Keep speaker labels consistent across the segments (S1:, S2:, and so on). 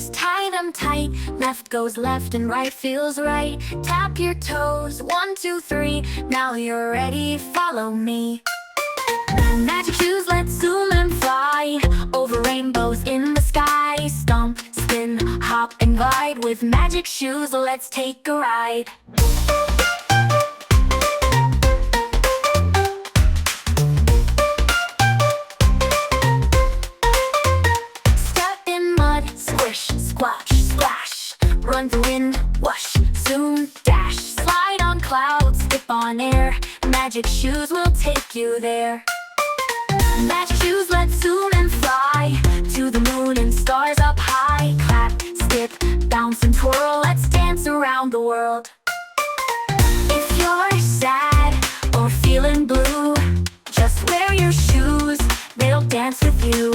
S1: shoes, tie them tight. Left goes left and right feels right. Tap your toes, 1, 2, 3. Now you're ready, follow me. Magic shoes, let's zoom and fly over rainbows in the sky. Stomp, spin, hop and glide. With magic shoes, let's take a ride. Step in mud, squish, squash, splash. Run through wind, whoosh, zoom, dash. Slide on clouds, skip on air. Magic shoes will take you there. Magic shoes, let's zoom and fly to the moon and stars up high. Clap, skip, bounce and twirl. Let's dance around the world. If you're sad or feeling blue, just wear your shoes, they'll dance with you.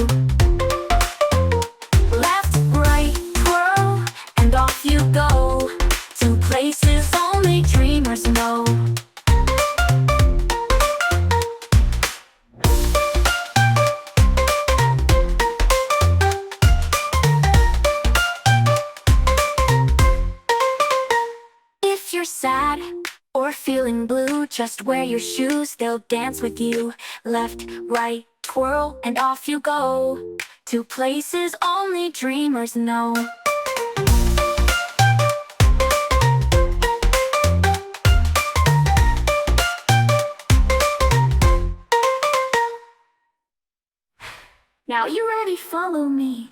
S1: Left, right, twirl, and off you go to places only dreamers know. If you're sad or feeling blue, just wear your shoes, they'll dance with you. Left, right, twirl, and off you go to places only dreamers know. Now you ready? Follow me.